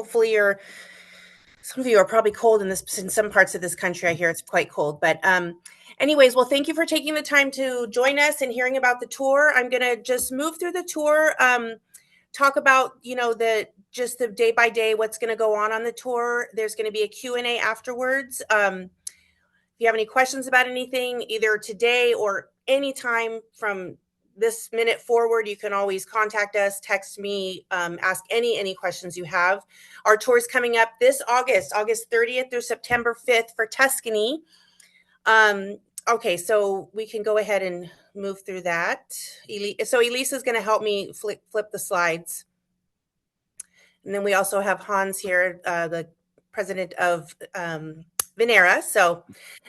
Hopefully some of you are probably cold in some parts of this country. I hear it's quite cold, but anyways, well, thank you for taking the time to join us and hearing about the tour. I'm going to just move through the tour, talk about, just the day by day, what's going to go on the tour. There's going to be a Q&A afterwards. If you have any questions about anything, either today or anytime from this minute forward, you can always contact us, text me, ask any questions you have. Our tour is coming up this August 30th through September 5th for Tuscany. Okay, so we can go ahead and move through that. So Elisa is going to help me flip the slides. And then we also have Hans here, the president of Venera. So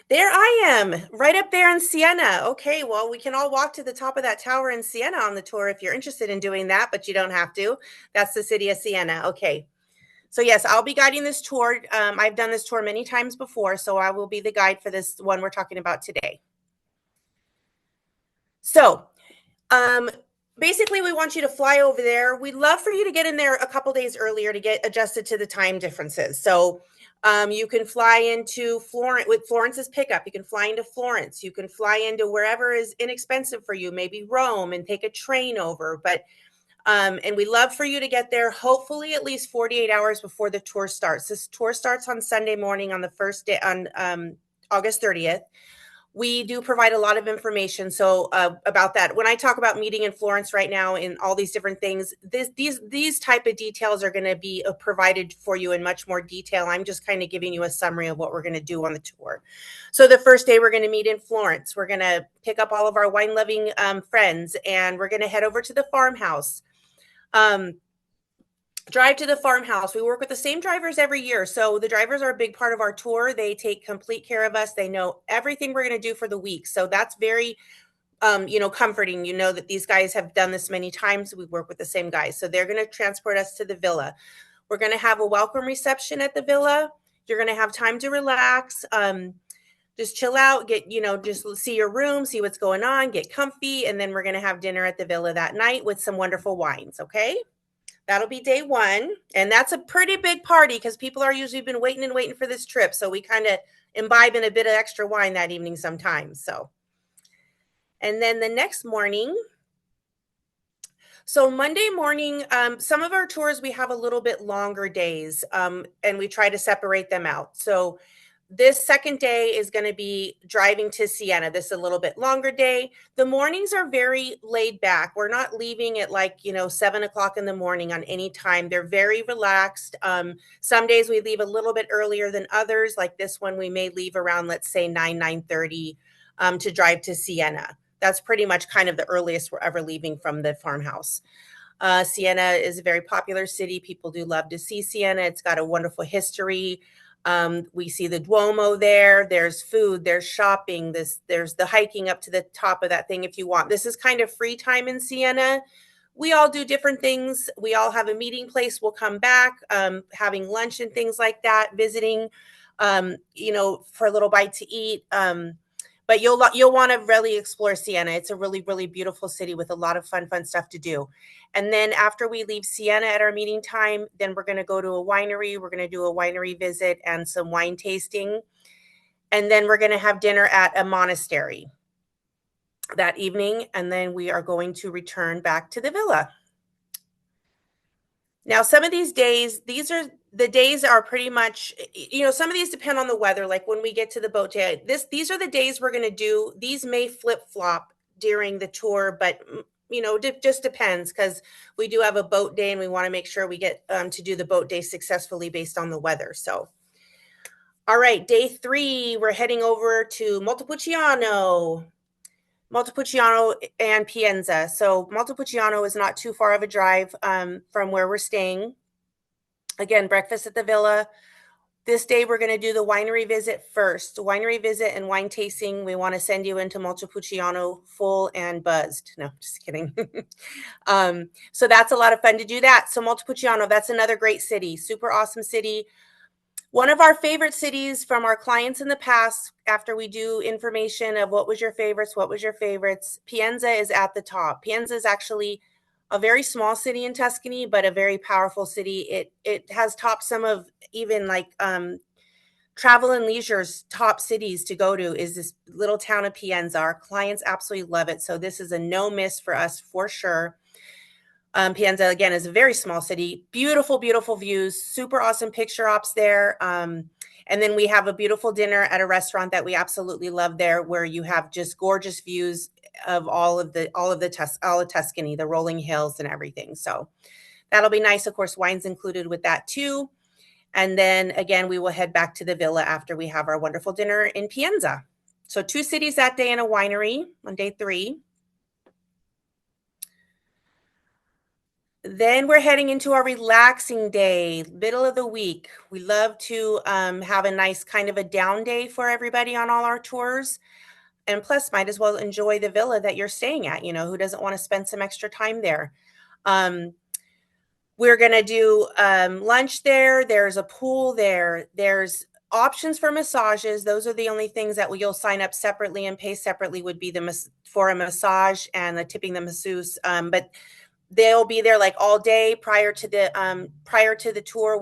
there I am, right up there in Siena. Okay, well, we can all walk to the top of that tower in Siena on the tour if you're interested in doing that, but you don't have to. That's the city of Siena. Okay. So yes, I'll be guiding this tour. I've done this tour many times before, so I will be the guide for this one we're talking about today. So basically, we want you to fly over there. We'd love for you to get in there a couple days earlier to get adjusted to the time differences. So you can fly into Florence with Florence's pickup. You can fly into Florence. You can fly into wherever is inexpensive for you, maybe Rome, and take a train over. But and we love for you to get there, hopefully at least 48 hours before the tour starts. This tour starts on Sunday morning on the first day on August 30th. We do provide a lot of information about that. When I talk about meeting in Florence right now and all these different things, these type of details are going to be provided for you in much more detail. I'm just kind of giving you a summary of what we're going to do on the tour. So the first day we're going to meet in Florence. We're going to pick up all of our wine-loving friends, and we're going to head over to the farmhouse. Drive to the farmhouse. We work with the same drivers every year. So the drivers are a big part of our tour. They take complete care of us. They know everything we're going to do for the week. So that's very, comforting. You know that these guys have done this many times. We work with the same guys. So they're going to transport us to the villa. We're going to have a welcome reception at the villa. You're going to have time to relax. Just chill out, just see your room, see what's going on, get comfy. And then we're going to have dinner at the villa that night with some wonderful wines. Okay. That'll be day one. And that's a pretty big party because people are usually been waiting for this trip. So we kind of imbibe in a bit of extra wine that evening sometimes. And then the next morning, so Monday morning, some of our tours, we have a little bit longer days and we try to separate them out. So this second day is going to be driving to Siena. This is a little bit longer day. The mornings are very laid back. We're not leaving at 7 o'clock in the morning on any time. They're very relaxed. Some days we leave a little bit earlier than others. Like this one, we may leave around, let's say 9:30 to drive to Siena. That's pretty much kind of the earliest we're ever leaving from the farmhouse. Siena is a very popular city. People do love to see Siena. It's got a wonderful history. We see the Duomo there. There's food, there's shopping, there's the hiking up to the top of that thing if you want. This is kind of free time in Siena. We all do different things. We all have a meeting place. We'll come back, having lunch and things like that, visiting, for a little bite to eat. But you'll want to really explore Siena. It's a really, really beautiful city with a lot of fun stuff to do. And then after we leave Siena at our meeting time, then we're going to go to a winery. We're going to do a winery visit and some wine tasting. And then we're going to have dinner at a monastery that evening. And then we are going to return back to the villa. Now, some of these days, the days are pretty much, some of these depend on the weather. Like when we get to the boat day, these are the days we're going to do. These may flip flop during the tour, but it just depends because we do have a boat day and we want to make sure we get to do the boat day successfully based on the weather. So, all right, day 3, we're heading over to Montepulciano and Pienza. So Montepulciano is not too far of a drive from where we're staying. Again, breakfast at the villa. This day, we're going to do the winery visit first. The winery visit and wine tasting. We want to send you into Montepulciano full and buzzed. No, just kidding. So that's a lot of fun to do that. So Montepulciano, that's another great city. Super awesome city. One of our favorite cities from our clients in the past, after we do information of what was your favorites, Pienza is at the top. Pienza is actually a very small city in Tuscany, but a very powerful city. It has topped some of even like Travel and Leisure's top cities to go to is this little town of Pienza. Our clients absolutely love it. So this is a no miss for us for sure. Pienza, again, is a very small city. Beautiful, beautiful views, super awesome picture ops there. And then we have a beautiful dinner at a restaurant that we absolutely love there, where you have just gorgeous views of all of Tuscany, the rolling hills and everything. So that'll be nice. Of course, wine's included with that too. And then again, we will head back to the villa after we have our wonderful dinner in Pienza. So 2 cities that day and a winery on day 3. Then we're heading into our relaxing day, middle of the week. We love to have a nice kind of a down day for everybody on all our tours. And plus, might as well enjoy the villa that you're staying at. You know, who doesn't want to spend some extra time there? We're going to do lunch there. There's a pool there. There's options for massages. Those are the only things that you'll sign up separately and pay separately would be for a massage and the tipping the masseuse. But they'll be there like all day prior to the tour.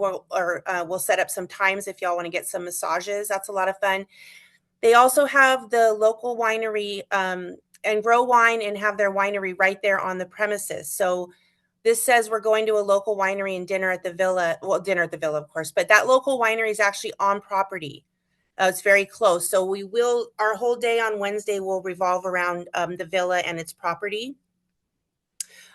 We'll set up some times if y'all want to get some massages. That's a lot of fun. They also have the local winery and grow wine and have their winery right there on the premises. So this says we're going to a local winery and dinner at the villa. Well, dinner at the villa, of course, but that local winery is actually on property. It's very close. So our whole day on Wednesday will revolve around the villa and its property.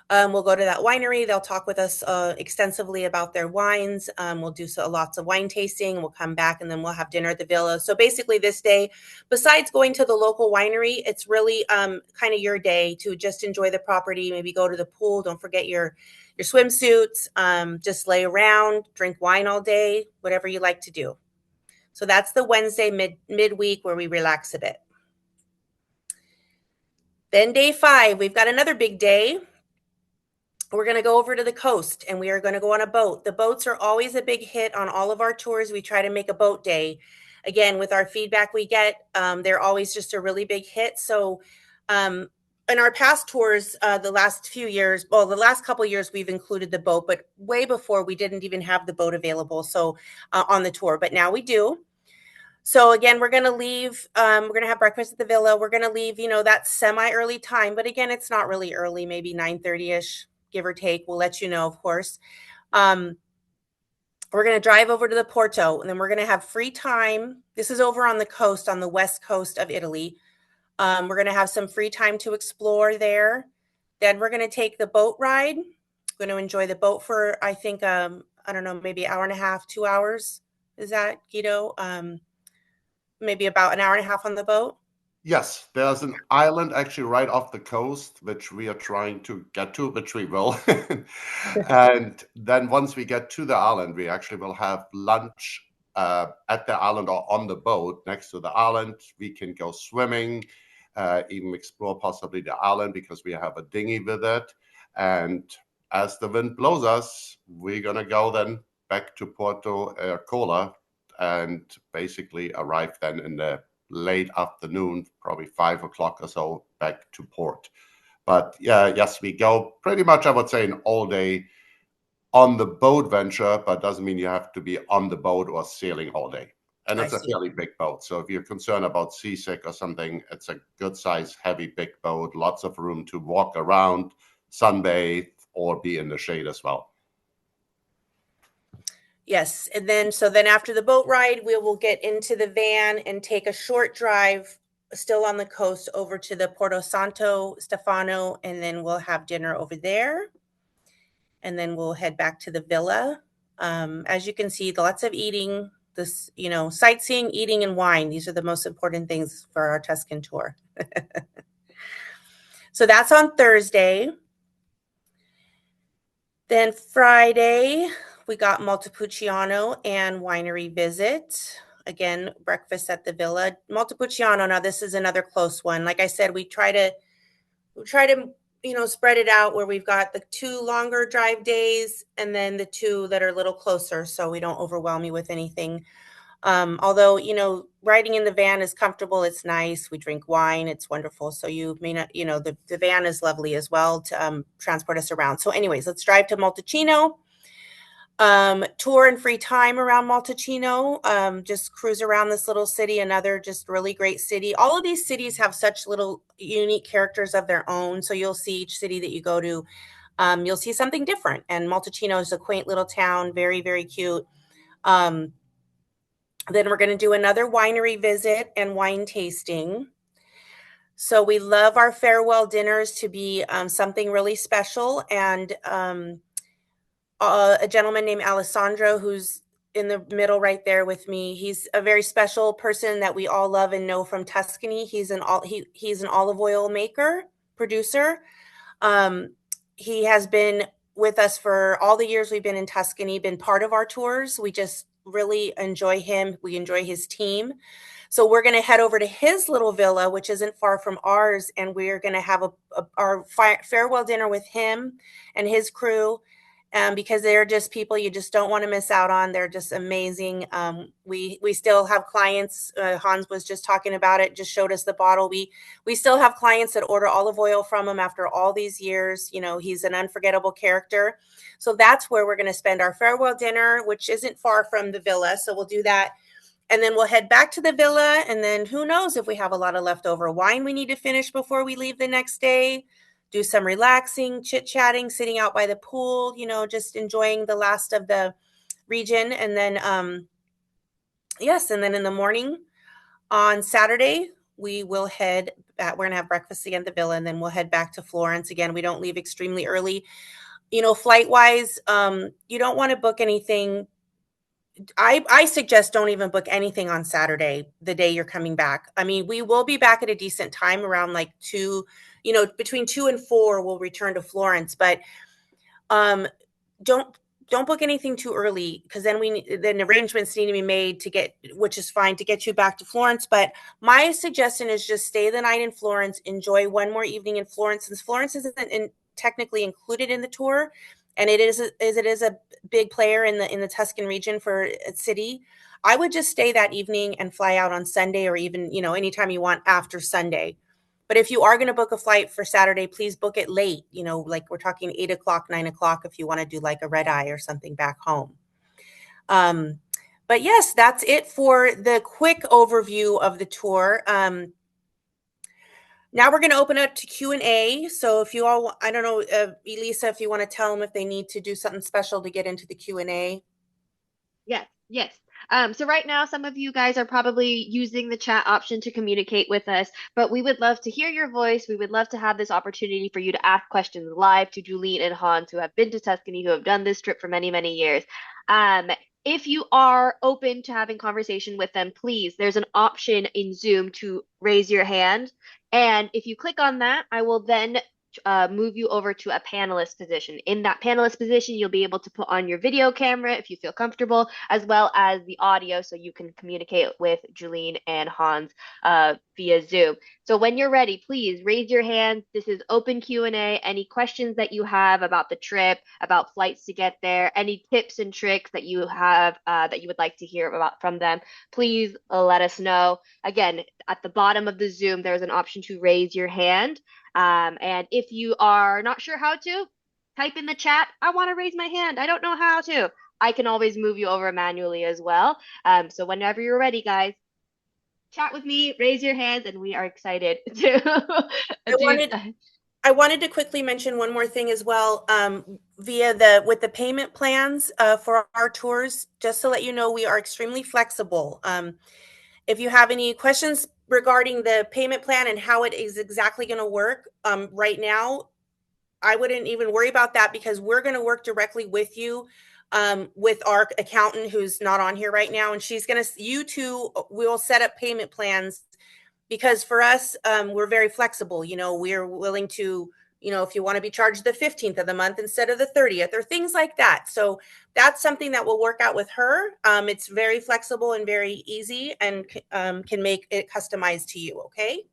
We'll go to that winery. They'll talk with us extensively about their wines. We'll do lots of wine tasting. We'll come back and then we'll have dinner at the villa. So basically this day, besides going to the local winery, it's really kind of your day to just enjoy the property, maybe go to the pool. Don't forget your swimsuits, just lay around, drink wine all day, whatever you like to do. So that's the Wednesday midweek where we relax a bit. Then day 5, we've got another big day. We're going to go over to the coast and we are going to go on a boat. The boats are always a big hit on all of our tours. We try to make a boat day. Again, with our feedback we get, they're always just a really big hit. So in our past tours, the last couple of years, we've included the boat, but way before we didn't even have the boat available. So on the tour, but now we do. So again, we're going to leave, we're going to have breakfast at the villa. We're going to leave, that semi-early time, but again, it's not really early, maybe 9:30ish. Give or take. We'll let you know, of course. We're going to drive over to the Porto, and then we're going to have free time. This is over on the coast, on the west coast of Italy. We're going to have some free time to explore there. Then we're going to take the boat ride. We're going to enjoy the boat for, I think, I don't know, maybe an hour and a half, 2 hours. Is that, Guido? Maybe about an hour and a half on the boat. Yes, there's an island actually right off the coast, which we are trying to get to, which we will. And then once we get to the island, we actually will have lunch at the island or on the boat next to the island. We can go swimming, even explore possibly the island because we have a dinghy with it. And as the wind blows us, we're going to go then back to Porto Cola and basically arrive then in the late afternoon, probably 5 o'clock or so, back to port. But yes, we go pretty much, I would say, an all day on the boat venture, but doesn't mean you have to be on the boat or sailing all day. And it's a fairly big boat. So if you're concerned about seasick or something, it's a good size, heavy, big boat, lots of room to walk around, sunbathe, or be in the shade as well. Yes. And then after the boat ride, we will get into the van and take a short drive still on the coast over to the Porto Santo Stefano, and then we'll have dinner over there. And then we'll head back to the villa. As you can see, lots of eating, sightseeing, eating, and wine. These are the most important things for our Tuscan tour. So that's on Thursday. Then Friday, we got Montepulciano and winery visit. Again, breakfast at the villa. Montepulciano, now this is another close one. Like I said, we try to spread it out where we've got the 2 longer drive days and then the 2 that are a little closer so we don't overwhelm you with anything. Although, you know, riding in the van is comfortable, it's nice. We drink wine, it's wonderful. So you may not, you know, the van is lovely as well to transport us around. So, anyways, let's drive to Montalcino. Tour and free time around Montalcino. Just cruise around this little city, another just really great city. All of these cities have such little unique characters of their own. So you'll see each city that you go to, you'll see something different. And Montalcino is a quaint little town, very, very cute. Um, then we're going to do another winery visit and wine tasting. So we love our farewell dinners to be something really special. And a gentleman named Alessandro, who's in the middle right there with me. He's a very special person that we all love and know from Tuscany. He's an olive oil maker, producer. Um, he has been with us for all the years we've been in Tuscany, been part of our tours. We just really enjoy him. We enjoy his team. So we're going to head over to his little villa, which isn't far from ours, and we're going to have our farewell dinner with him and his crew. Because they're just people you just don't want to miss out on. They're just amazing. We still have clients. Hans was just talking about it. Just showed us the bottle. We still have clients that order olive oil from him after all these years. You know, he's an unforgettable character. So that's where we're going to spend our farewell dinner, which isn't far from the villa. So we'll do that. And then we'll head back to the villa. And then who knows if we have a lot of leftover wine we need to finish before we leave the next day. Do some relaxing, chit-chatting, sitting out by the pool, you know, just enjoying the last of the region. And then, yes, and then in the morning on Saturday, we will head back. We're going to have breakfast again at the villa, and then we'll head back to Florence. Again, we don't leave extremely early. You know, flight-wise, you don't want to book anything. I suggest don't even book anything on Saturday, the day you're coming back. I mean, we will be back at a decent time around like 2, you know, between 2 and 4 we'll return to Florence, but um don't book anything too early, because then arrangements need to be made to get, which is fine, to get you back to Florence. But my suggestion is just stay the night in Florence, enjoy one more evening in Florence, since Florence isn't technically included in the tour, and it is a big player in the Tuscan region for a city. I would just stay that evening and fly out on Sunday, or even, you know, anytime you want after Sunday. But if you are going to book a flight for Saturday, please book it late. You know, like we're talking 8 o'clock, 9 o'clock, if you want to do like a red eye or something back home. But yes, that's it for the quick overview of the tour. Now we're going to open up to Q&A. So if you all, I don't know, Elisa, if you want to tell them if they need to do something special to get into the Q&A. Yes, yes. So right now, some of you guys are probably using the chat option to communicate with us, but we would love to hear your voice. We would love to have this opportunity for you to ask questions live to Julene and Hans, who have been to Tuscany, who have done this trip for many, many years. If you are open to having conversation with them, please, there's an option in Zoom to raise your hand. And if you click on that, I will then move you over to a panelist position. In that panelist position, you'll be able to put on your video camera if you feel comfortable, as well as the audio, so you can communicate with Julene and Hans via Zoom. So when you're ready, please raise your hand. This is open Q&A. Any questions that you have about the trip, about flights to get there, any tips and tricks that you have that you would like to hear about from them, please let us know. Again, at the bottom of the Zoom, there's an option to raise your hand. And if you are not sure how to, type in the chat, I want to raise my hand. I don't know how to. I can always move you over manually as well. So whenever you're ready, guys, chat with me, raise your hands, and we are excited to I wanted to quickly mention one more thing as well. With the payment plans for our tours, just to let you know, we are extremely flexible. If you have any questions regarding the payment plan and how it is exactly going to work, right now, I wouldn't even worry about that, because we're going to work directly with you, with our accountant, who's not on here right now. And you two will set up payment plans, because for us, we're very flexible. You know, we're willing to, you know, if you want to be charged the 15th of the month instead of the 30th, or things like that. So that's something that will work out with her. It's very flexible and very easy, and can make it customized to you. Okay.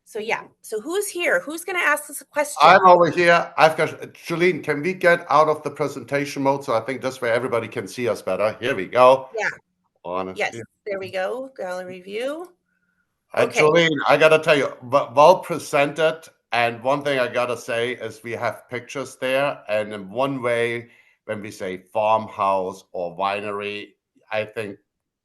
So yeah. So who's here? Who's going to ask us a question? I'm over here. I've got Julene. Can we get out of the presentation mode? So I think this way everybody can see us better. Here we go. Yeah. honestly. Yes, there we go. Gallery view. And Okay. Julene, I gotta tell you, well presented. And one thing I gotta say is we have pictures there. And in one way, when we say farmhouse or winery, I think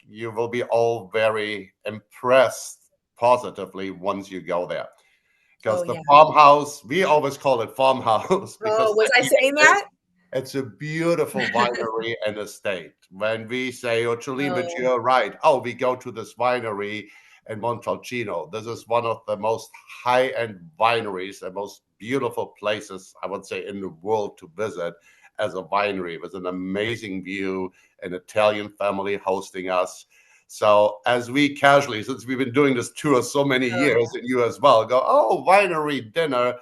you will be all very impressed positively once you go there. Oh Because the yeah. farmhouse, we always call it farmhouse because Oh, was I saying that? it's a beautiful winery and estate. When we say, oh, Julene, but Oh, you're right. Oh, we go to this winery in Montalcino. This is one of the most high-end wineries and most beautiful places, I would say, in the world to visit as a winery, with an amazing view, an Italian family hosting us. So as we casually, since we've been doing this tour so many oh years, and you as well, go, oh, winery dinner,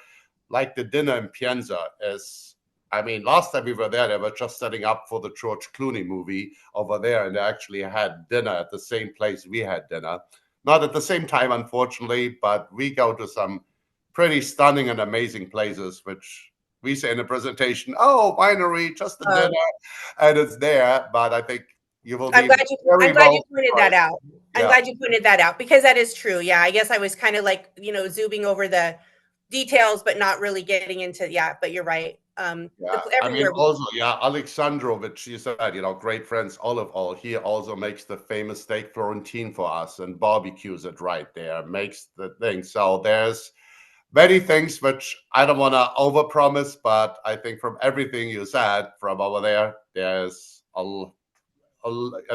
like the dinner in Pienza is, I mean, last time we were there, they were just setting up for the George Clooney movie over there, and they actually had dinner at the same place we had dinner. Not at the same time, unfortunately, but we go to some pretty stunning and amazing places, which we say in the presentation, oh, winery, just a yeah. dinner, and it's there. But I think you will I'm be glad you I'm very glad you well pointed that surprised. out. I'm Yeah. glad you pointed that out because that is true. Yeah, I guess I was kind of like, zooming over the details but not really getting into yeah, but you're right. Yeah, I mean, Everywhere also, yeah, Alexandrovich, you said, great friends, olive oil. He also makes the famous steak Florentine for us and barbecues it right there, makes the thing. So there's many things which I don't want to overpromise, but I think from everything you said from over there, I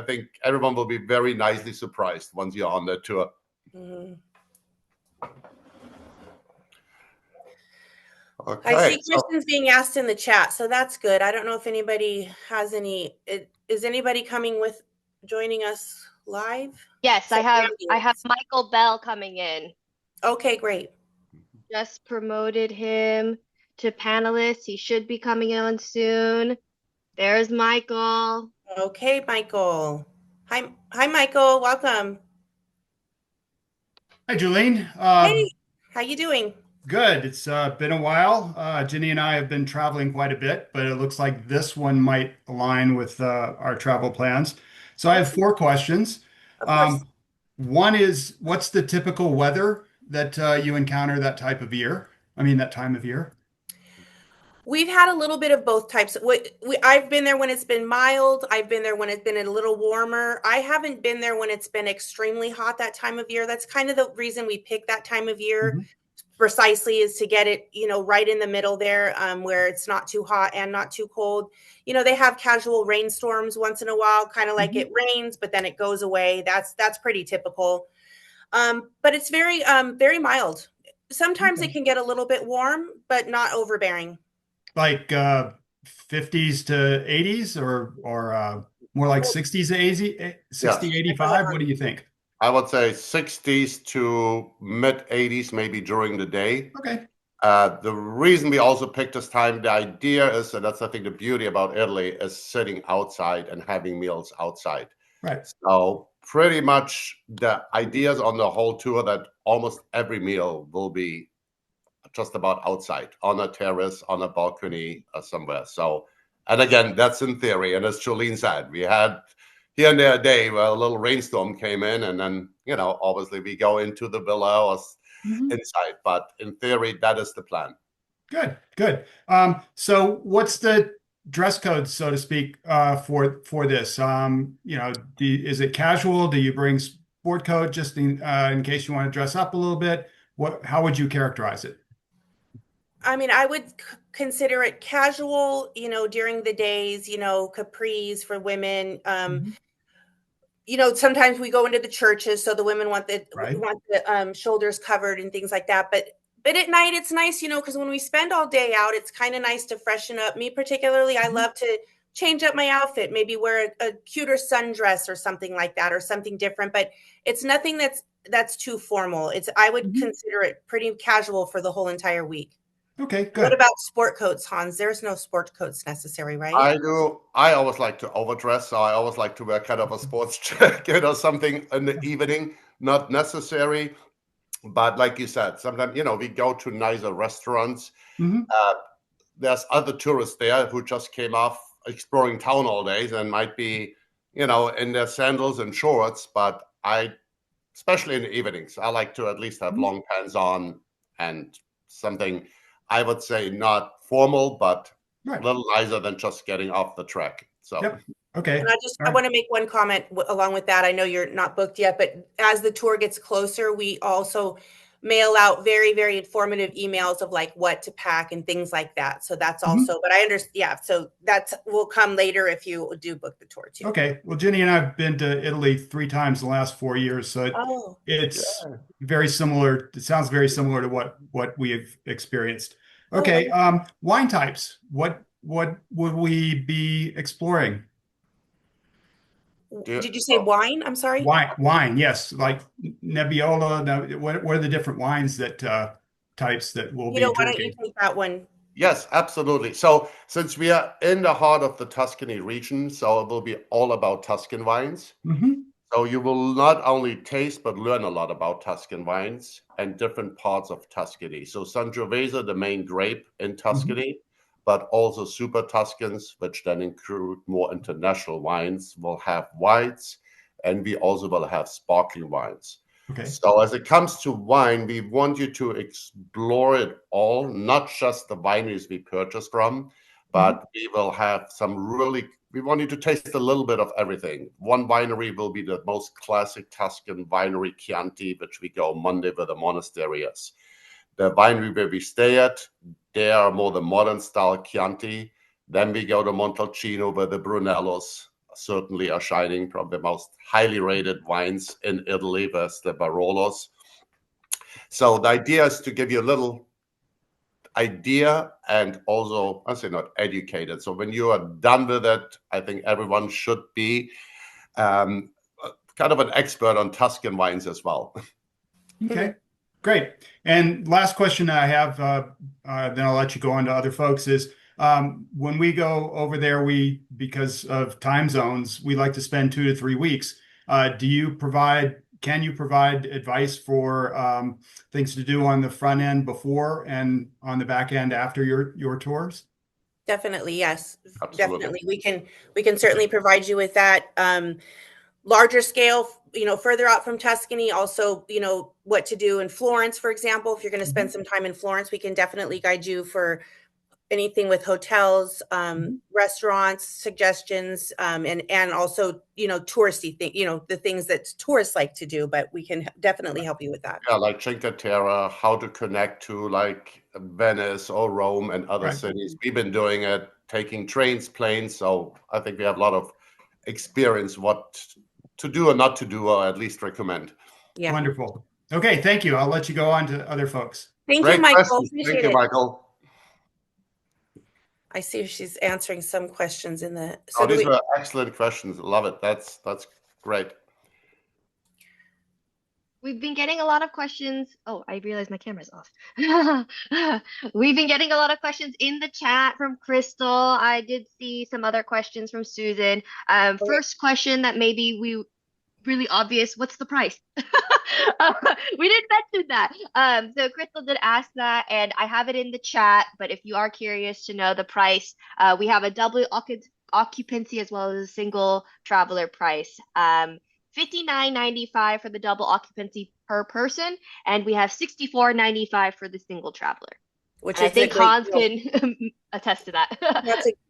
think everyone will be very nicely surprised once you're on the tour. Mhm. I Okay, see so questions being asked in the chat, so that's good. I don't know if anybody has any. Is anybody coming with joining us live? Yes, Except I have Brandy. Michael Bell coming in. Okay, great. Just promoted him to panelist. He should be coming on soon. There's Michael. Okay, Michael. Hi, Michael. Welcome. Hi, Julene. Hey, how you doing? Good. It's been a while. Ginny and I have been traveling quite a bit, but it looks like this one might align with our travel plans. So I have Okay, four questions. of course. Um, One is, what's the typical weather that you encounter that type of year? I mean, that time of year? We've had a little bit of both types. I've been there when it's been mild. I've been there when it's been a little warmer. I haven't been there when it's been extremely hot that time of year. That's kind of the reason we pick that time of year Mhm. precisely is to get it, right in the middle there, where it's not too hot and not too cold. They have casual rainstorms once in a while, kind of like Mhm. it rains, but then it goes away. That's pretty typical. But it's very mild. Sometimes it Okay. can get a little bit warm, but not overbearing. Like 50s to 80s or more like 60s to 80, yes, 60, Depends 85? What do you think? I would say 60s to mid 80s, maybe during the day. Okay. The reason we also picked this time, the idea is, and that's I think the beauty about Italy, is sitting outside and having meals outside. Right. So pretty much the ideas on the whole tour that almost every meal will be just about outside, on a terrace, on a balcony, somewhere. So, and again, that's in theory. And as Julene said, we had here and there a day where a little rainstorm came in, and then obviously we go into the villa or Mhm. inside. But in theory, that is the plan. Good, good. So what's the dress code, so to speak, for this? Is it casual? Do you bring sport coat just in case you want to dress up a little bit? How would you characterize it? I mean, I would consider it casual, during the days, capris for women. Mhm. Sometimes we go into the churches, so the women want the Right. shoulders covered and things like that. But at night, it's nice, because when we spend all day out, it's kind of nice to freshen up. Me particularly, I Mhm. love to change up my outfit, maybe wear a cuter sundress or something like that, or something different. But it's nothing that's too formal. I would Mhm. consider it pretty casual for the whole entire week. Okay, What good. about sport coats, Hans? There's no sport coats necessary, right? I do. I always like to overdress, so I always like to wear kind of a sports jacket or something in the evening. Not necessary, but like you said, sometimes we go to nicer restaurants. Hmm. Uh, there's other tourists there who just came off exploring town all days and might be in their sandals and shorts, but especially in the evenings, I like to at least have long pants on and something, I would say, not formal, but a little nicer than just getting off the track. So, okay. And I want to make one comment along with that. I know you're not booked yet, but as the tour gets closer, we also mail out very, very informative emails of like what to pack and things like that. So that's also, but I understand. Yeah. So that will come later if you do book the tour too. Okay. Well, Jenny and I have been to Italy 3 times in the last 4 years. So it's very similar. It sounds very similar to what we have experienced. Okay. Wine types. What would we be exploring? Did you say wine? I'm sorry. Wine. Yes. Like Nebbiolo. What are the different wines that types that will be Why don't drinking? you take that one? Yes, absolutely. So since we are in the heart of the Tuscany region, so it will be all about Tuscan wines. So you will not only taste, but learn a lot about Tuscan wines and different parts of Tuscany. So Sangiovese, the main grape in Tuscany, but also Super Tuscans, which then include more international wines, will have whites, and we also will have sparkling wines. Okay. So as it comes to wine, we want you to explore it all, not just the wineries we purchase from, but we will have we want you to taste a little bit of everything. One winery will be the most classic Tuscan winery, Chianti, which we go Monday where the monastery is. The winery where we stay at, they are more the modern style Chianti. Then we go to Montalcino where the Brunellos certainly are shining, from the most highly rated wines in Italy versus the Barolos. So the idea is to give you a little idea and also, I say not educated. So when you are done with it, I think everyone should be kind of an expert on Tuscan wines as well. Okay, great. And last question I have, then I'll let you go on to other folks, is when we go over there, because of time zones, we like to spend 2 to 3 weeks. Can you provide advice for things to do on the front end before and on the back end after your tours? Definitely, yes. Absolutely. Definitely. We can certainly provide you with that. Larger scale, further out from Tuscany, also, what to do in Florence, for example. If you're going to spend some time in Florence, we can definitely guide you for anything with hotels, restaurants, suggestions, and also, touristy the things that tourists like to do, but we can definitely help you with that. Yeah, like Cinque Terre, how to connect to like Venice or Rome and other cities. We've been doing it, taking trains, planes. So I think we have a lot of experience what to do or not to do, or at least recommend. Yeah. Wonderful. Okay, thank you. I'll let you go on to other folks. Thank you, Michael. Thank you, Michael. I see she's answering some questions in the. So these were excellent questions. Love it. That's great. We've been getting a lot of questions. Oh, I realized my camera's off. We've been getting a lot of questions in the chat from Crystal. I did see some other questions from Susan. First question that maybe really obvious, what's the price? We didn't mention that. So Crystal did ask that, and I have it in the chat, but if you are curious to know the price, we have a double occupancy as well as a single traveler price. $59.95 for the double occupancy per person, and we have $64.95 for the single traveler. Which I think Hans can attest to that.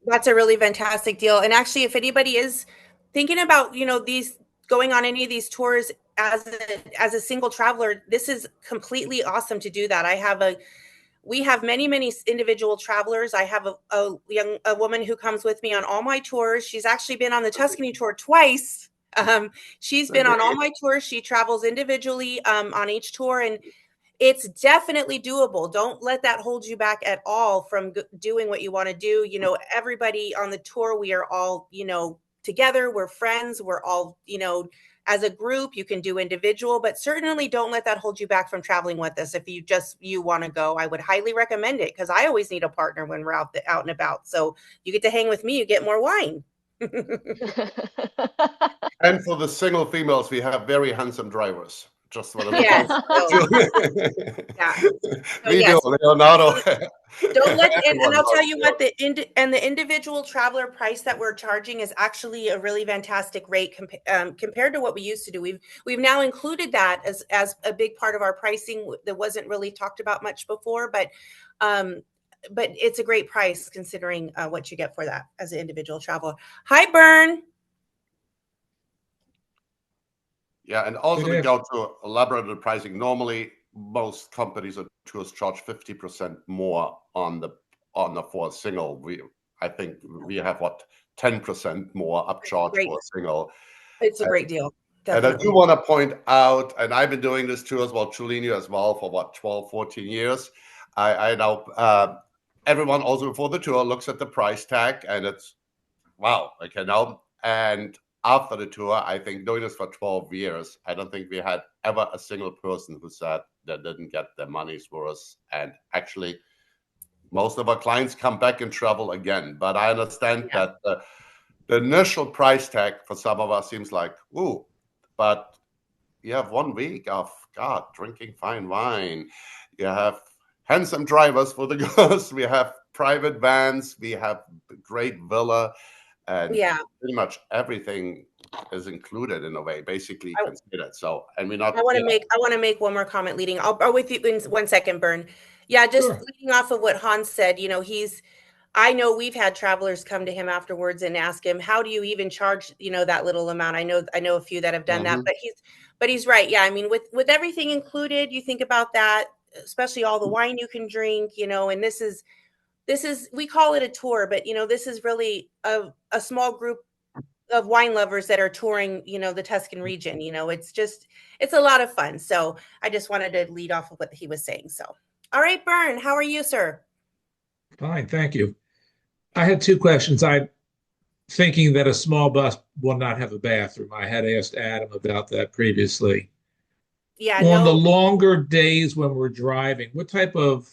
That's a really fantastic deal. And actually, if anybody is thinking about, these going on any of these tours as a single traveler, this is completely awesome to do that. We have many, many individual travelers. I have a woman who comes with me on all my tours. She's actually been on the Tuscany tour twice. She's been on all my tours. She travels individually on each tour, and it's definitely doable. Don't let that hold you back at all from doing what you want to do. Everybody on the tour, we are all, together. We're friends. We're all, as a group. You can do individual, but certainly don't let that hold you back from traveling with us. If you want to go, I would highly recommend it, because I always need a partner when we're out and about. So you get to hang with me, you get more wine. And for the single females, we have very handsome drivers. Just what yes. we do, Leonardo. Don't let, and Everyone I'll tell loves you tours. what, the individual traveler price that we're charging is actually a really fantastic rate compared to what we used to do. We've now included that as a big part of our pricing that wasn't really talked about much before, but it's a great price considering what you get for that as an individual traveler. Hi, Bern. Yeah, and also Good to afternoon. go to elaborate on pricing, normally most companies or tours charge 50% more on the for a single. I think we have what 10% more upcharge Great. for a single. It's a great deal. And I Definitely. do want to point out, and I've been doing this tour as well, Julene as well, for what, 12, 14 years. I know everyone also before the tour looks at the price tag and it's, wow, okay, now. And after the tour, I think doing this for 12 years, I don't think we had ever a single person who said they didn't get their money's worth. And actually, most of our clients come back and travel again. But I understand that the initial price tag for some of us seems like, ooh, but you have 1 week of, God, drinking fine wine. You have handsome drivers for the girls. We have private vans. We have great villa. And Yeah. pretty much everything is included in a way, basically you can say that. So, and we're not. I want to make one more comment leading. I'll with you in 1 second, Bern. Yeah, just Sure. leading off of what Hans said, I know we've had travelers come to him afterwards and ask him, how do you even charge, that little amount? I know a few that have done that, but he's right. Yeah. I mean, with everything included, you think about that, especially all the wine you can drink, and this is, we call it a tour, but this is really a small group of wine lovers that are touring, the Tuscan region. It's a lot of fun. So I just wanted to lead off of what he was saying. So, all right, Bern, how are you, sir? Fine, thank you. I had two questions. I'm thinking that a small bus will not have a bathroom. I had asked Adam about that previously. Yeah, On the no, longer days when we're driving, what type of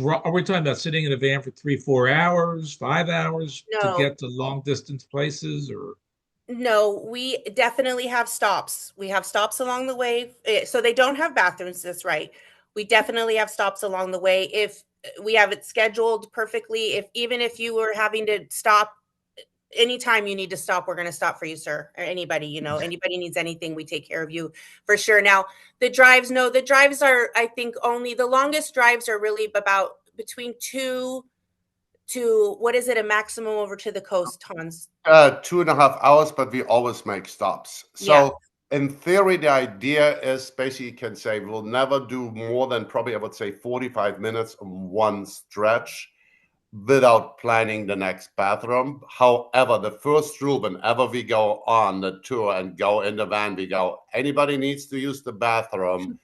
are we talking about sitting in a van for 3, 4 hours, 5 hours to no, get to long distance places, or no, we definitely have stops. We have stops along the way. So they don't have bathrooms. That's right. We definitely have stops along the way. If we have it scheduled perfectly, even if you were having to stop anytime you need to stop, we're going to stop for you, sir, or anybody, anybody needs anything, we take care of you for sure. Now, the drives are, I think, only the longest drives are really about between 2 to what is it, a maximum over to the coast, Hans? 2.5 hours, but we always make stops. Yeah. So in theory, the idea is basically you can say we'll never do more than probably, I would say, 45 minutes on one stretch without planning the next bathroom. However, the first rule whenever we go on the tour and go in the van, we go, anybody needs to use the bathroom,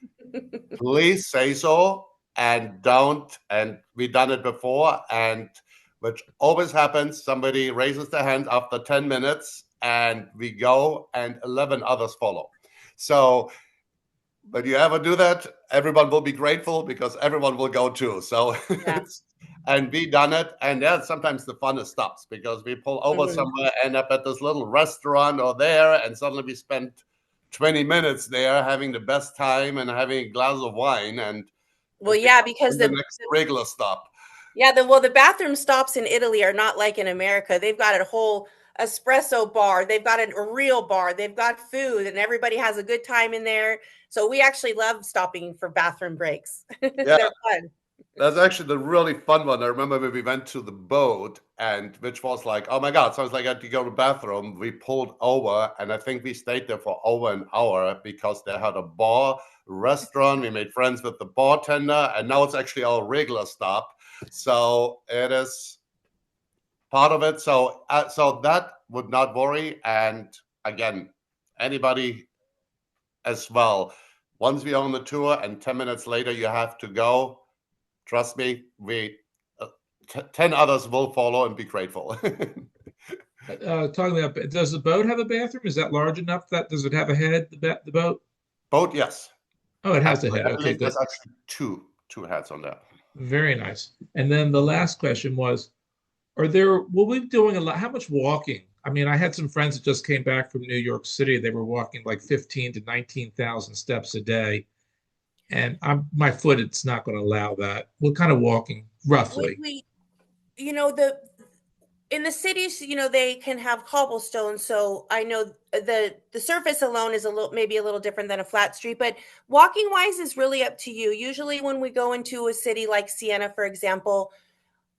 please say so and don't. And we've done it before, and which always happens, somebody raises their hand after 10 minutes and we go and 11 others follow. So when you ever do that, everyone will be grateful because everyone will go too. So Yeah. and we done it. And yeah, sometimes the fun stops because we pull over somewhere, end up at this little restaurant or there, and suddenly we spent 20 minutes there having the best time and having a glass of wine. And Well, yeah, because the next regular stop. Yeah, the bathroom stops in Italy are not like in America. They've got a whole espresso bar. They've got a real bar. They've got food, and everybody has a good time in there. So we actually love stopping for bathroom breaks. Yeah. They're fun. That's actually the really fun one. I remember when we went to the boat, and which was like, oh my God, sounds like I had to go to the bathroom. We pulled over, and I think we stayed there for over an hour because they had a bar, restaurant. We made friends with the bartender, and now it's actually our regular stop. So it is part of it. So that would not worry. And again, anybody as well. Once we are on the tour, and 10 minutes later you have to go. Trust me, 10 others will follow and be grateful. talking about, does the boat have a bathroom? Is that large enough? Does it have a head? The boat? Boat, yes. Oh, it has a head. I Okay, believe good. there's actually two heads on that. Very nice. And then the last question was, will we be doing a lot? How much walking? I mean, I had some friends that just came back from New York City. They were walking like 15 to 19,000 steps a day. And my foot, it's not going to allow that. What kind of walking roughly? we the in the cities, they can have cobblestone, so I know the surface alone is a little, maybe a little different than a flat street, but walking wise is really up to you. Usually when we go into a city like Siena, for example,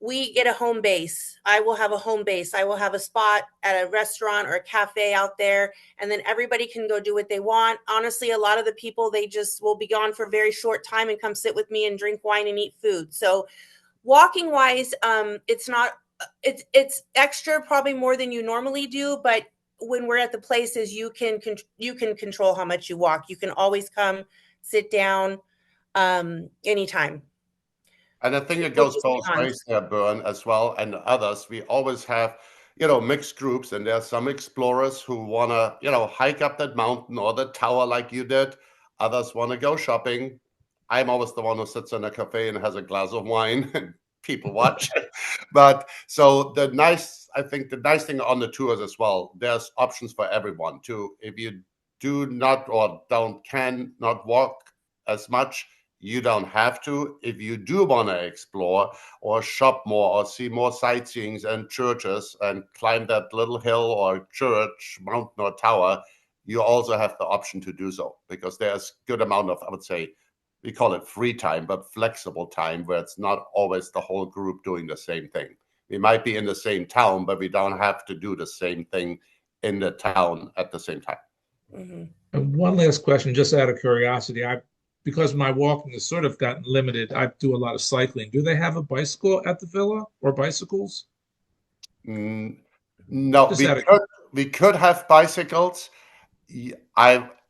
we get a home base. I will have a home base. I will have a spot at a restaurant or a cafe out there, and then everybody can go do what they want. Honestly, a lot of the people, they just will be gone for a very short time and come sit with me and drink wine and eat food. So walking wise, it's not, it's extra, probably more than you normally do, but when we're at the places, you can control how much you walk. You can always come sit down anytime. And I think it We'll goes just be both on. ways there, Bern, as well, and others. We always have, mixed groups, and there are some explorers who want to, hike up that mountain or the tower like you did. Others want to go shopping. I'm always the one who sits in a cafe and has a glass of wine and people watch. But so I think the nice thing on the tours as well, there's options for everyone too. If you do not or cannot walk as much, you don't have to. If you do want to explore or shop more or see more sightseeings and churches and climb that little hill or church, mountain or tower, you also have the option to do so, because there's good amount of, I would say, we call it free time, but flexible time, where it's not always the whole group doing the same thing. We might be in the same town, but we don't have to do the same thing in the town at the same time. Mm-hmm. And one last question, just out of curiosity, because my walking has sort of gotten limited, I do a lot of cycling. Do they have a bicycle at the villa or bicycles? No, Just out of we could have bicycles.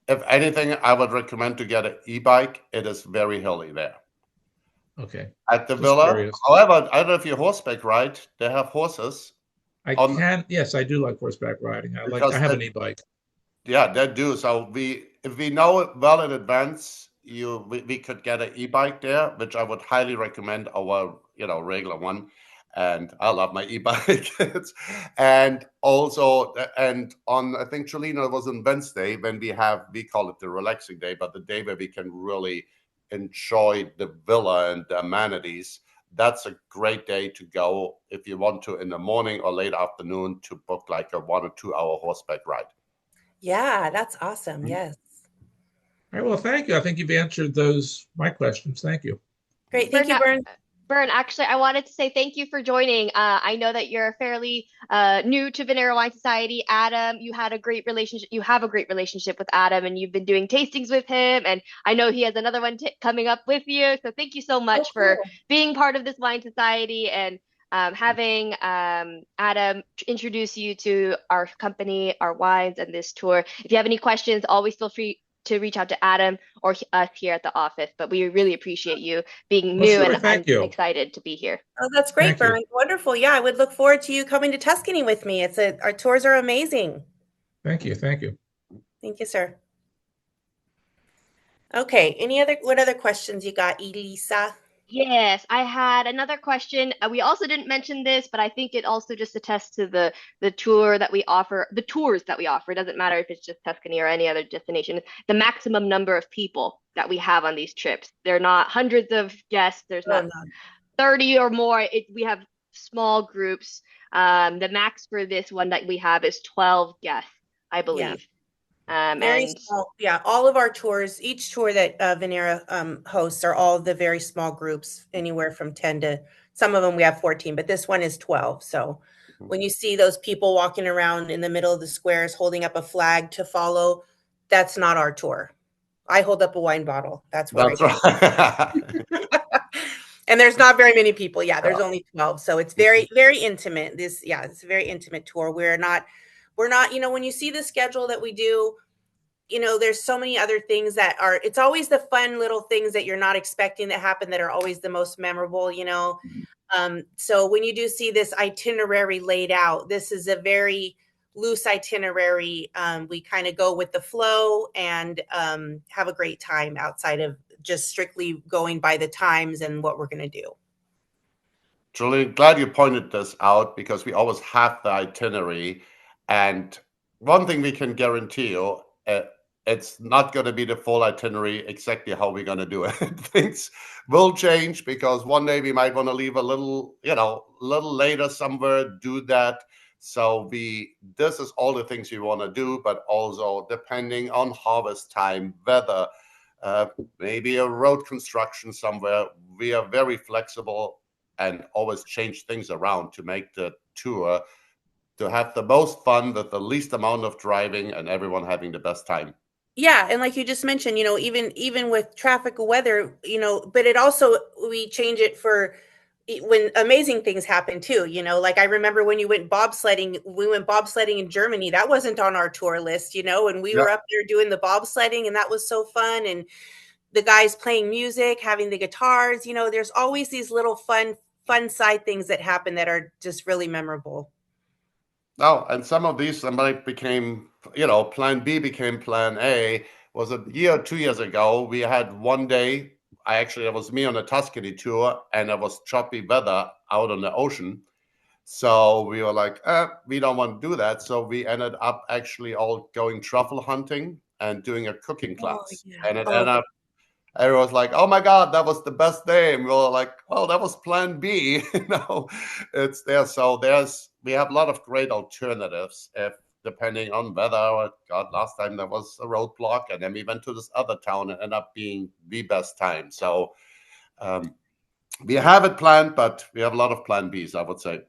If anything, I would recommend to get an e-bike. It is very hilly there Okay, at the just villa. curious. However, I don't know if you horseback ride. They have horses I on can, yes, I do like horseback riding. I because have an e-bike. yeah, they do. So if we know it well in advance, we could get an e-bike there, which I would highly recommend our regular one. And I love my e-bike. And also, and on, I think, Julene, it was on Wednesday when we call it the relaxing day, but the day where we can really enjoy the villa and the amenities. That's a great day to go if you want to in the morning or late afternoon to book like a 1 or 2 hour horseback ride. Yeah, that's awesome. Yes. All right, well, thank you. I think you've answered my questions. Thank you. Great. Thank you, Bern. Bern, actually, I wanted to say thank you for joining. I know that you're fairly new to Venera Wine Society. Adam, you had a great relationship. You have a great relationship with Adam, and you've been doing tastings with him. And I know he has another one coming up with you. So thank you so much for being part of this wine society and having Adam introduce you to our company, our wines, and this tour. If you have any questions, always feel free to reach out to Adam or us here at the office. But we really appreciate you being new sure, and you. excited to be here. Oh, that's great, Thank you. Bern. Wonderful. Yeah, I would look forward to you coming to Tuscany with me. Our tours are amazing. Thank you. Thank you. Thank you, sir. Okay. What other questions you got, Elisa? Yes, I had another question. We also didn't mention this, but I think it also just attests to the tour that we offer, the tours that we offer. It doesn't matter if it's just Tuscany or any other destination. The maximum number of people that we have on these trips. They're not hundreds of guests. There's not 30 or more. We have small groups. The max for this one that we have is 12 guests, I believe. Yeah. Very small. Yeah, all of our tours, each tour that Venera hosts are all the very small groups, anywhere from 10 to, some of them we have 14, but this one is 12. So when you see those people walking around in the middle of the squares holding up a flag to follow, that's not our tour. I hold up a wine bottle. That's what right. And there's not very many people. Yeah, there's only 12. So it's very, very intimate. It's a very intimate tour. We're not, when you see the schedule that we do, there's so many other things it's always the fun little things that you're not expecting that happen that are always the most memorable, So when you do see this itinerary laid out, this is a very loose itinerary. We kind of go with the flow and have a great time outside of just strictly going by the times and what we're going to do. Julene, glad you pointed this out, because we always have the itinerary. And one thing we can guarantee you, it's not going to be the full itinerary exactly how we're going to do it. Things will change because one day we might want to leave a little, little later somewhere, do that. So this is all the things we want to do, but also depending on harvest time, weather, maybe a road construction somewhere, we are very flexible and always change things around to make the tour to have the most fun with the least amount of driving and everyone having the best time. Yeah, and like you just mentioned, even with traffic or weather, but it also we change it for when amazing things happen too. Like I remember when you went bobsledding, we went bobsledding in Germany. That wasn't on our tour list, and we Yeah. were up there doing the bobsledding, and that was so fun. And the guys playing music, having the guitars. There's always these little fun side things that happen that are just really memorable. No, and some of these somebody became, plan B became plan A. Was a year or 2 years ago. We had one day, it was me on a Tuscany tour, and it was choppy weather out on the ocean. So we were like, we don't want to do that. So we ended up actually all going truffle hunting and doing a cooking Oh class. yeah. And it Oh, ended up, everyone was like, oh my God, that was the best day. And we were like, well, that was plan B. It's there. So we have a lot of great alternatives if depending on weather. Or God, last time there was a roadblock, and then we went to this other town and ended up being the best time. So we have it planned, but we have a lot of plan Bs, I would say.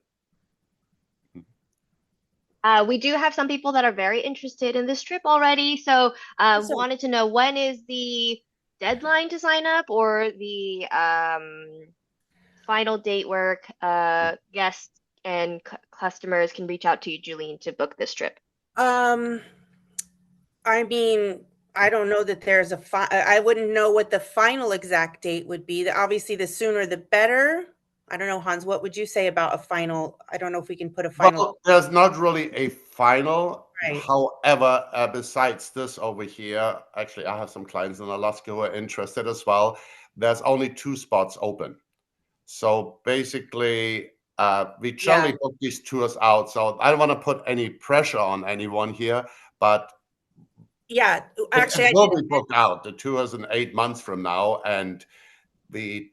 We do have some people that are very interested in this trip already. So awesome. wanted to know, when is the deadline to sign up, or the final date where guests and customers can reach out to you, Julene, to book this trip? I mean, I don't know that there's I wouldn't know what the final exact date would be. Obviously, the sooner the better. I don't know, Hans, what would you say about a final? I don't know if we can put a final. Well, there's not really a final. Right. However, besides this over here, actually, I have some clients in Alaska who are interested as well. There's only 2 spots open. So basically, we Yeah. generally book these tours out. So I don't want to put any pressure on anyone here, but Yeah. Actually, it I will didn't. be booked out. The tour is in 8 months from now, and we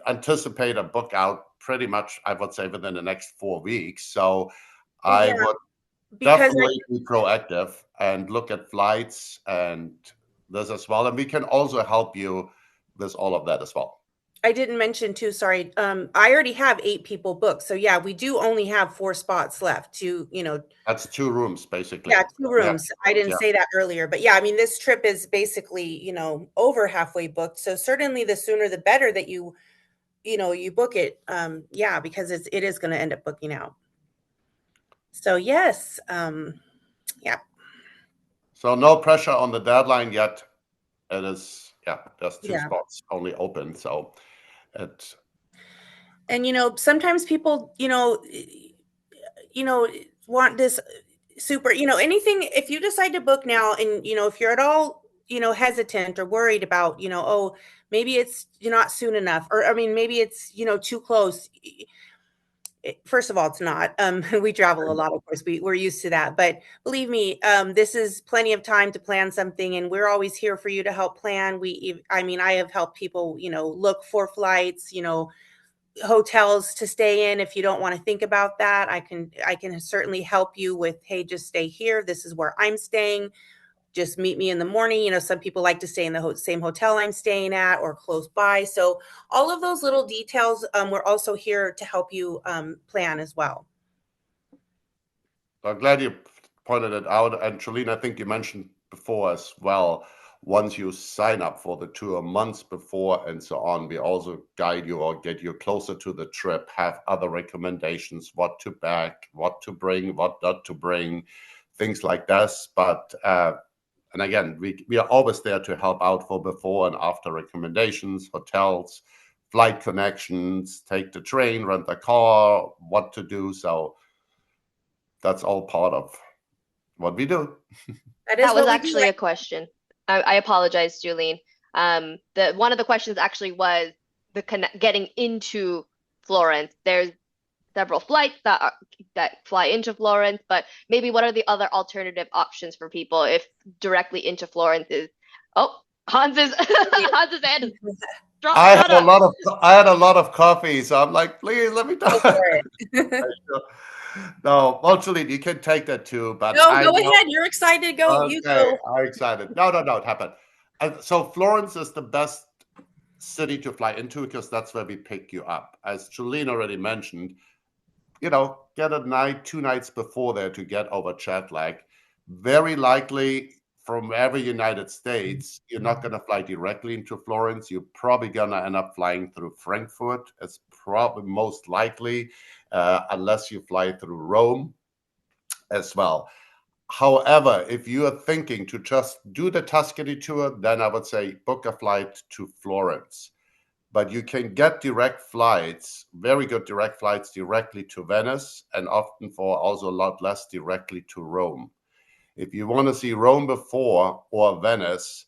anticipate a book out pretty much, I would say, within the next 4 weeks. So Well, I yeah, would because definitely be proactive and look at flights and this as well. And we can also help you with all of that as well. I didn't mention too, sorry. I already have 8 people booked. So yeah, we do only have 4 spots left to, That's 2 rooms, basically. yeah, 2 Yeah, rooms. I didn't yeah. say that earlier, but yeah, I mean, this trip is basically, over halfway booked. So certainly the sooner the better that you book it. Yeah, because it is going to end up booking out. So yes, yeah. So no pressure on the deadline yet. It is, there's 2 Yeah. spots only open. So it, And sometimes people, want this super, anything. If you decide to book now, and if you're at all, hesitant or worried about, oh, maybe it's not soon enough, or I mean, maybe it's too close. First of all, it's not. We travel a lot, of course. We're used to that, but believe me, this is plenty of time to plan something, and we're always here for you to help plan. I mean, I have helped people, look for flights, hotels to stay in. If you don't want to think about that, I can certainly help you with, hey, just stay here, this is where I'm staying, just meet me in the morning. Some people like to stay in the same hotel I'm staying at or close by. So all of those little details, we're also here to help you plan as well. I'm glad you pointed it out. And Julene, I think you mentioned before as well, once you sign up for the tour months before and so on, we also guide you or get you closer to the trip, have other recommendations, what to pack, what to bring, what not to bring, things like this. But and again, we are always there to help out for before and after recommendations, hotels, flight connections, take the train, rent a car, what to do. So that's all part of what we do. That is That was what we do. actually a question. I apologize, Julene. The one of the questions actually was getting into Florence. There's several flights that fly into Florence, but maybe what are the other alternative options for people if directly into Florence is, oh, Hans's Hans's hand is I had drawn up. I had a lot of coffee, so I'm like, please let me Go talk. for it. No, well, Julene, you can take that too, but No, I go know. ahead. You're excited. Go. You Okay, go. I'm excited. No, it happened. So Florence is the best city to fly into because that's where we pick you up. As Julene already mentioned, get a night, 2 nights before there to get over jet lag. Very likely from every United States, you're not going to fly directly into Florence. You're probably going to end up flying through Frankfurt. It's probably most likely, unless you fly through Rome as well. However, if you are thinking to just do the Tuscany tour, then I would say book a flight to Florence. But you can get direct flights, very good direct flights directly to Venice, and often for also a lot less directly to Rome. If you want to see Rome before or Venice,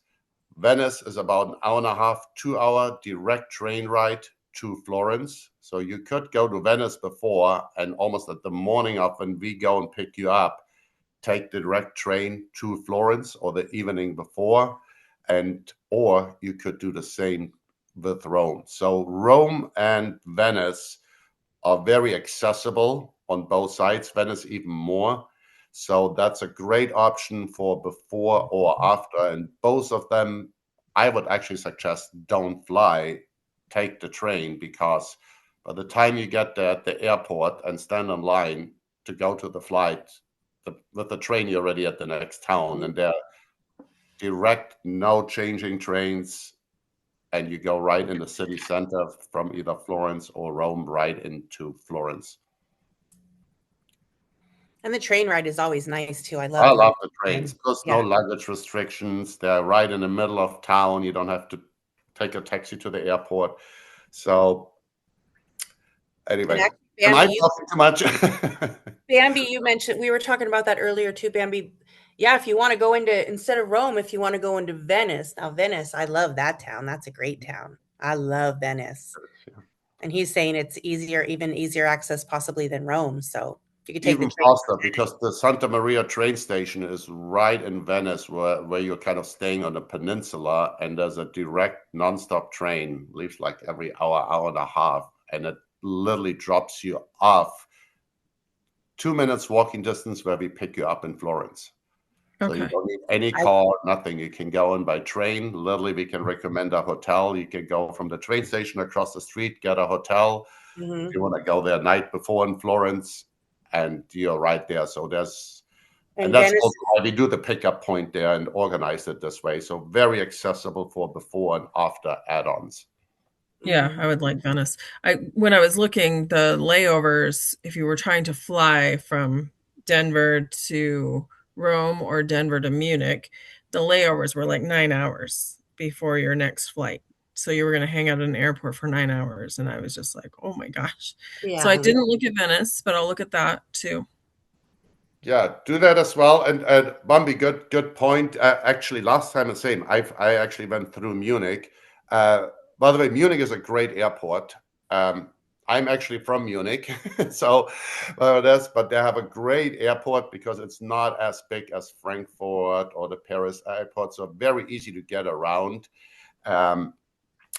Venice is about an hour and a half, 2 hour direct train ride to Florence. So you could go to Venice before and almost at the morning of when we go and pick you up, take the direct train to Florence or the evening before, or you could do the same with Rome. So Rome and Venice are very accessible on both sides, Venice even more. So that's a great option for before or after. And both of them, I would actually suggest don't fly, take the train, because by the time you get there at the airport and stand in line to go to the flight, with the train, you're already at the next town, and they're direct, no changing trains, and you go right in the city center from either Florence or Rome right into Florence. And the train ride is always nice too. I I love love the trains. There's no Yeah. luggage restrictions. They're right in the middle of town. You don't have to take a taxi to the airport. So anyway, actually, am I Bambi, talking too much? Bambi, you mentioned, we were talking about that earlier too, Bambi. Yeah, if you want to go into, instead of Rome, if you want to go into Venice. Now, Venice, I love that town. That's a great town. I love Venice. And he's saying it's even easier access possibly than Rome. So you could take the Even train. faster, because the Santa Maria train station is right in Venice, where you're kind of staying on a peninsula, and there's a direct nonstop train, leaves like every hour and a half, and it literally drops you off 2 minutes walking distance where we pick you up in Florence. So you don't need any car, nothing. You can go in by train. Literally, we can recommend a hotel. You can go from the train station across the street, get a hotel. If you want to go there night before in Florence, and you're right there. So that's Venice, also why we do the pickup point there and organize it this way. So very accessible for before and after add-ons. Yeah, I would like Venice. When I was looking, the layovers, if you were trying to fly from Denver to Rome or Denver to Munich, the layovers were like 9 hours before your next flight. So you were going to hang out at an airport for 9 hours. And I was just like, oh my gosh. Yeah. So I didn't look at Venice, but I'll look at that too. Yeah, do that as well. And Bambi, good point. Actually, last time the same. I actually went through Munich. By the way, Munich is a great airport. I'm actually from Munich, so but they have a great airport because it's not as big as Frankfurt or the Paris airport, so very easy to get around.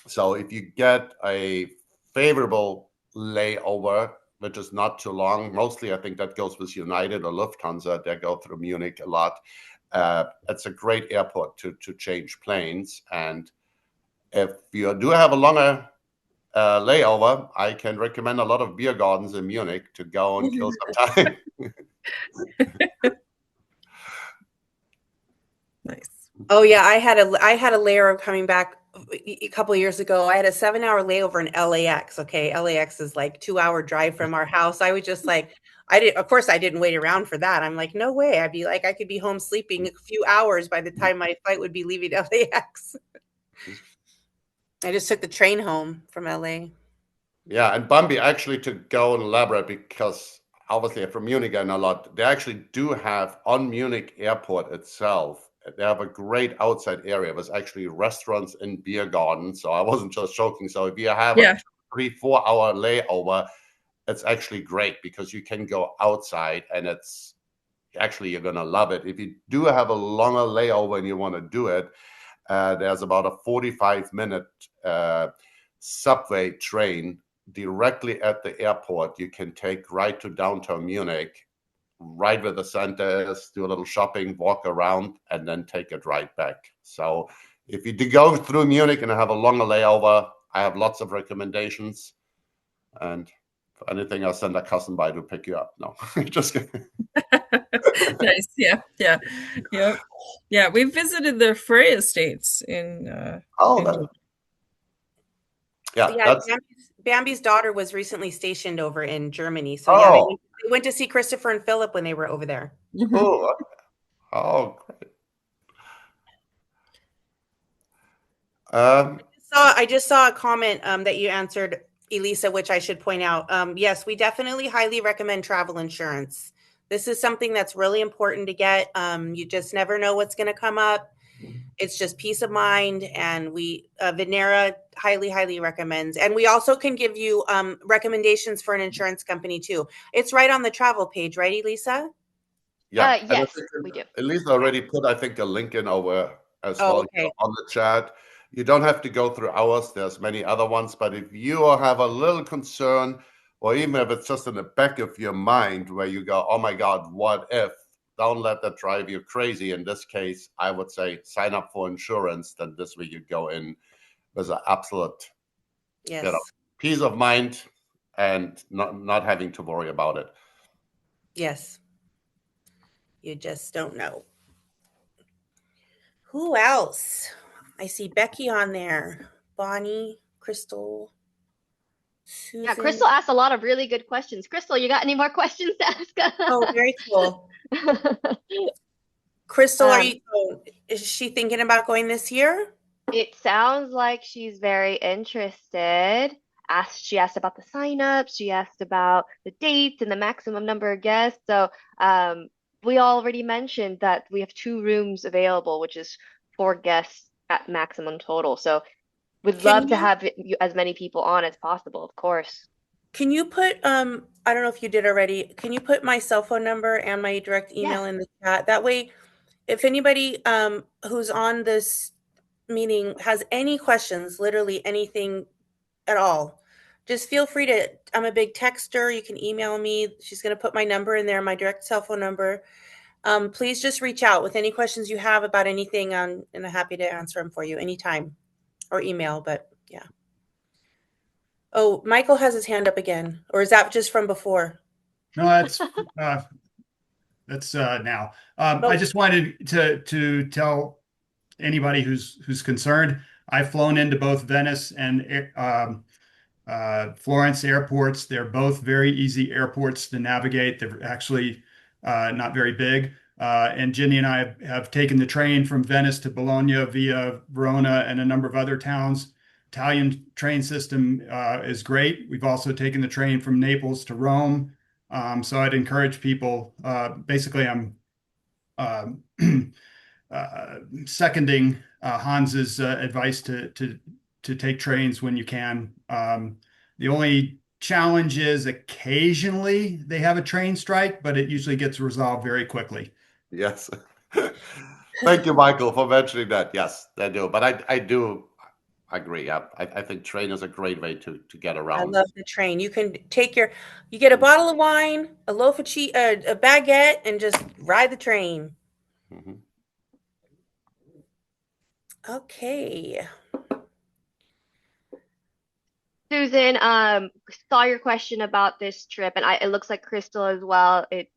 So if you get a favorable layover, which is not too long, mostly I think that goes with United or Lufthansa, they go through Munich a lot. It's a great airport to change planes. And if you do have a longer layover, I can recommend a lot of beer gardens in Munich to go and kill some time. Nice. Oh yeah, I had a layover coming back a couple of years ago. I had a 7-hour layover in LAX. Okay, LAX is like 2-hour drive from our house. I was just like, of course I didn't wait around for that. I'm like, no way. I'd be like, I could be home sleeping a few hours by the time my flight would be leaving LAX. I just took the train home from LA. Yeah, and Bambi, actually, to go and elaborate, because obviously I'm from Munich and a lot, they actually do have on Munich airport itself, they have a great outside area with actually restaurants and beer gardens. So I wasn't just joking. So if you have a 3-4 hour layover, it's actually great because you can go outside and it's actually, you're going to love it. If you do have a longer layover and you want to do it, there's about a 45-minute subway train directly at the airport. You can take right to downtown Munich, right where the center is, do a little shopping, walk around, and then take it right back. So if you do go through Munich and have a longer layover, I have lots of recommendations. And for anything, I'll send a cousin by to pick you up. No, just kidding. Nice. Yeah. We visited the Frey Estates in. Bambi's daughter was recently stationed over in Germany, so they went to see Christopher and Philip when they were over there. Great. I just saw a comment that you answered, Elisa, which I should point out. Yes, we definitely highly recommend travel insurance. This is something that's really important to get. You just never know what's going to come up. It's just peace of mind, and Venera highly recommends. And we also can give you recommendations for an insurance company too. It's right on the travel page, right, Elisa? Yeah, yes, we do. Elisa already put, I think, a link in over as well okay. On the chat. You don't have to go through ours. There's many other ones, but if you have a little concern, or even if it's just in the back of your mind where you go, oh my God, what if? Don't let that drive you crazy. In this case, I would say sign up for insurance. Then this way you go in with an absolute peace of mind and not having to worry about it. Yes. You just don't know. Who else? I see Becky on there. Bonnie, Crystal, Susan. Yeah, Crystal asked a lot of really good questions. Crystal, you got any more questions to ask? Oh, very cool. Crystal, is she thinking about going this year? It sounds like she's very interested. She asked about the signups. She asked about the dates and the maximum number of guests. So we already mentioned that we have 2 rooms available, which is 4 guests at maximum total. So we'd love to have as many people on as possible, of course. Can you put, I don't know if you did already, can you put my cell phone number and my direct email in the chat? That way, if anybody who's on this meeting has any questions, literally anything at all, just feel free to, I'm a big texter. You can email me. She's going to put my number in there, my direct cell phone number. Please just reach out with any questions you have about anything, and I'm happy to answer them for you anytime, or email, but yeah. Oh, Michael has his hand up again, or is that just from before? No, that's now. I just wanted to tell anybody who's concerned, I've flown into both Venice and Florence airports. They're both very easy airports to navigate. They're actually not very big. And Ginny and I have taken the train from Venice to Bologna via Verona and a number of other towns. Italian train system is great. We've also taken the train from Naples to Rome. So I'd encourage people, basically I'm seconding Hans's advice to take trains when you can. The only challenge is occasionally they have a train strike, but it usually gets resolved very quickly. Yes. Thank you, Michael, for mentioning that. Yes, they do. But I do agree. Yeah, I think train is a great way to get around. I love the train. You can you get a bottle of wine, a loaf of cheese, a baguette, and just ride the train. Mm-hmm. Okay. Susan, saw your question about this trip, and it looks like Crystal as well. If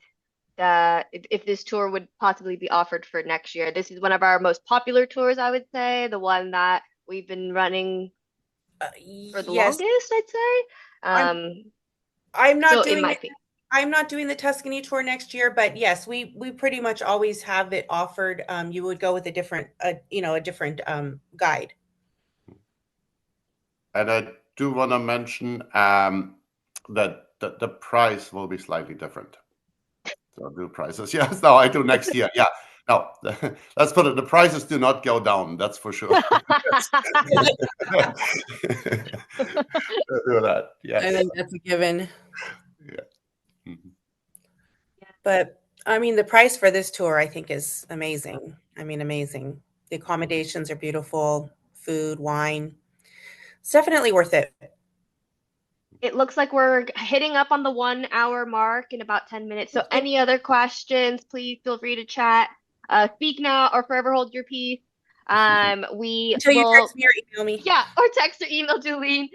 this tour would possibly be offered for next year. This is one of our most popular tours, I would say, the one that we've been running for the longest, I'd say. I'm not doing the Tuscany tour next year, but yes, we pretty much always have it offered. You would go with a different guide. And I do want to mention that the price will be slightly different. So new prices. Yes, no, I do next year. Yeah. No, let's put it. The prices do not go down. That's for sure. Do that. Yeah. I think that's a given. But I mean, the price for this tour, I think, is amazing. I mean, amazing. The accommodations are beautiful, food, wine. It's definitely worth it. It looks like we're hitting up on the 1 hour mark in about 10 minutes. So any other questions, please feel free to chat. Speak now or forever hold your peace. We Until you will, text me or email me. yeah, or text or email Julene.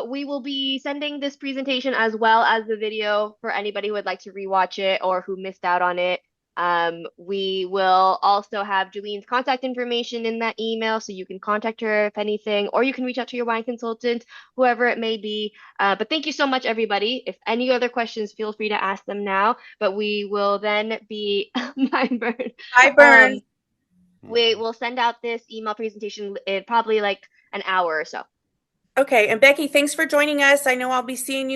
We will be sending this presentation as well as the video for anybody who would like to rewatch it or who missed out on it. We will also have Julene's contact information in that email, so you can contact her if anything, or you can reach out to your wine consultant, whoever it may be. But thank you so much, everybody. If any other questions, feel free to ask them now. But we will then be my bird. Bye, Burn. We will send out this email presentation in probably like an hour or so. Okay, and Becky, thanks for joining us. I know I'll be seeing you